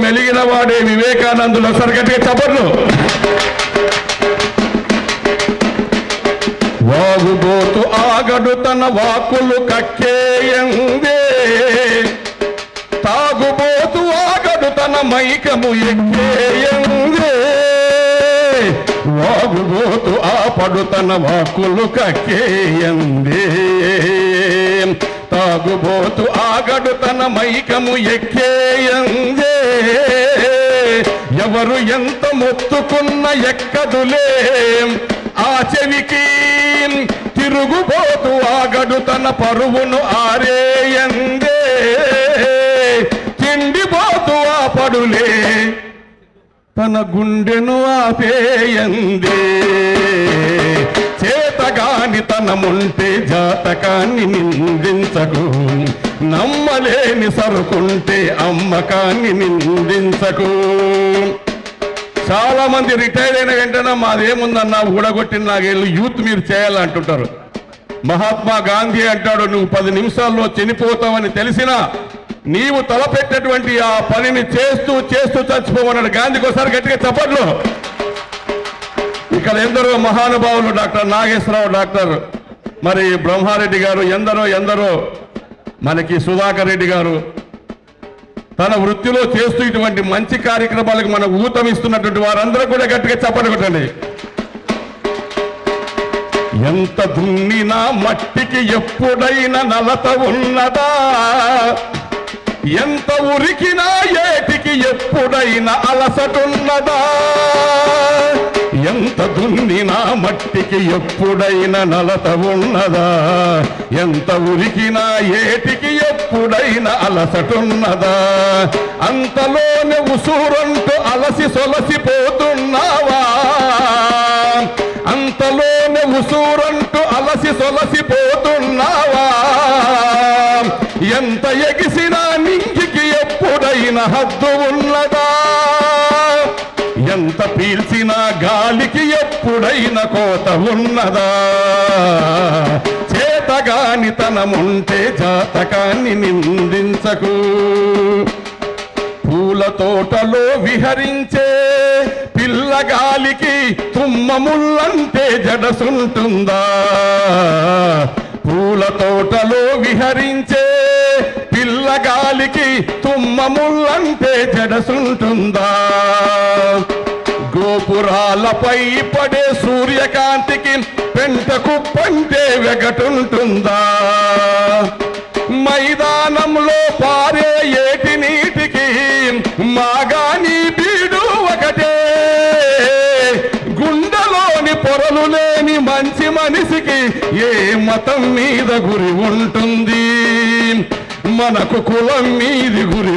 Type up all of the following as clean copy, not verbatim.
మెలిగిన వాడే వివేకానందులు. సరిగట్టిగా చప్పట్లు. వాగుబోతు ఆగడు తన వాకులు కక్కేయందే, తాగుబోతు ఆగడు తన మైకము ఎక్కేయందే, వాగుబోతు ఆపడు తన వాకులు కక్కేయందే, తాగుబోతు ఆగడు తన మైకము ఎక్కేయందే, ఎవరు ఎంత మొత్తుకున్న ఎక్కదులే ఆ చెవికి, తిరుగుబోతు ఆగడు తన పరువును ఆరేయందే, తిండిబోతు ఆపడులే తన గుండెను ఆపేయందే, చేతగాని తనముంటే జాతకాన్ని నిందించకు, నమ్మలేని సరుకుంటే అమ్మకాన్ని నిందించకు. చాలా మంది రిటైర్ అయిన వెంటనే మాదేముందన్నా ఊడగొట్టిన నాగేళ్ళు యూత్ మీరు చేయాలంటుంటారు. మహాత్మా గాంధీ అంటాడు, నువ్వు 10 నిమిషాల్లో చనిపోతావని తెలిసినా నీవు తలపెట్టినటువంటి ఆ పనిని చేస్తూ చేస్తూ చచ్చిపోమన్నాడు గాంధీకి. ఒకసారి గట్టిగా చప్పట్లు. ఇక్కడ ఎందరో మహానుభావులు, డాక్టర్ నాగేశ్వరరావు, డాక్టర్ మరి బ్రహ్మారెడ్డి గారు, ఎందరో మనకి సుధాకర్ రెడ్డి గారు తన వృత్తిలో చేస్తూ ఇటువంటి మంచి కార్యక్రమాలకు మనకు ఊతమిస్తున్నటువంటి వారందరూ కూడా గట్టిగా చప్పట్లు కొట్టండి. ఎంత దున్నినా మట్టికి ఎప్పుడైనా నలత ఉన్నదా, ఎంత ఉరికినా ఏటికి ఎప్పుడైనా అలసటున్నదా, ఎంత దున్నినా మట్టికి ఎప్పుడైనా నలత ఉన్నదా, ఎంత ఉరికినా ఏటికి ఎప్పుడైనా అలసటున్నదా, అంతలోనే ఉసూరంటూ అలసి సొలసిపోతున్నావా, అంతలోనే ఉసూరంటూ అలసి సొలసిపోతున్నావా, ఎంత ఎగిసినా నింగికి ఎప్పుడైనా హద్దు ఉన్నదా, ఎంత పీల్చినా గాలికి ఎప్పుడైనా కోత ఉన్నదా, చేతగాని తనముంటే జాతకాన్ని నిందించకు. పూల తోటలో విహరించే పిల్లగాలికి తుమ్మముల్లంటే జడసుంటుందా, పూల తోటలో విహరించే పిల్లగాలికి తుమ్మముల్లంటే జడసుంటుందా, గోపురాలపై పడే సూర్యకాంతికి పెంటకు పంటే వెగటుంటుందా, మైదానంలో పారే ఏటి నీటికి మాగాని బీడు ఒకటే, గుండెలోని పొరలు లేని మంచి మనిషికి ఏ మతం మీద గురి ఉంటుంది, మనకు కులం మీది గురి.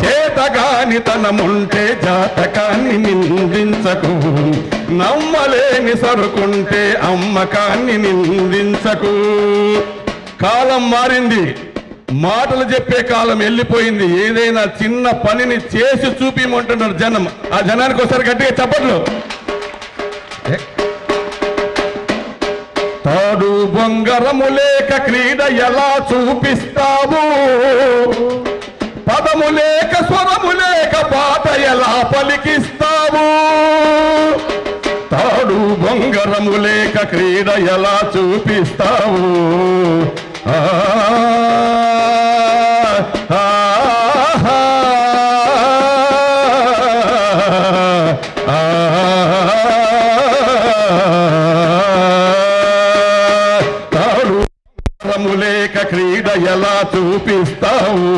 చేతగాని తనముంటే జాతకాన్ని నిందించకు, నమ్మలేని సరుకుంటే అమ్మకాన్ని నిందించకు. కాలం మారింది, మాటలు చెప్పే కాలం వెళ్ళిపోయింది. ఏదైనా చిన్న పనిని చేసి చూపిమంటున్నారు జనం. ఆ జనానికి ఒకసారి గట్టిగా చప్పట్లు. తాడు బొంగరము లేక క్రీడ ఎలా చూపిస్తావు, పదము లేక స్వరము లేక పాట ఎలా పలికిస్తావు, తాడు బొంగరము లేక క్రీడ ఎలా చూపిస్తావు, లేక క్రీడ ఎలా చూపిస్తావు,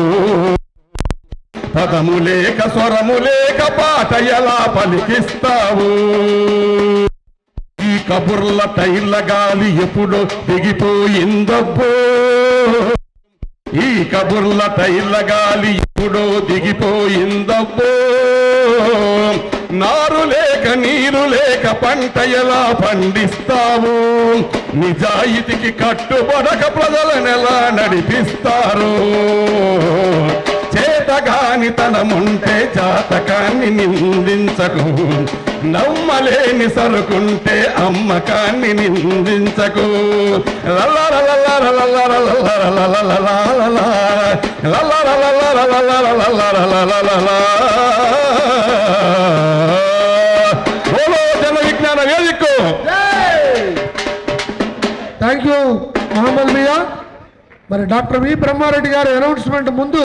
పదము లేక స్వరము లేక పాట ఎలా పలికిస్తావు, ఈ కబుర్ల టైర్ల గాలి ఎప్పుడో దిగిపోయిందబ్బో, ఈ కబుర్ల టైర్ల గాలి ఎప్పుడో దిగిపోయిందబ్బో, నారు లేక నీరు లేక పంట ఎలా పండిస్తావు, నిజాయితీకి కట్టుబడక ప్రజలను ఎలా నడిపిస్తారు, చేతగాని తనముంటే జాతకాన్ని నిందించకు నమ్మలేని సరుకుంటే అమ్మకాన్ని నిందించకు జన విజ్ఞాన వేదికకు థ్యాంక్ యూ మహమ్మద్ మియా. మరి డాక్టర్ వి బ్రహ్మారెడ్డి గారి అనౌన్స్మెంట్ ముందు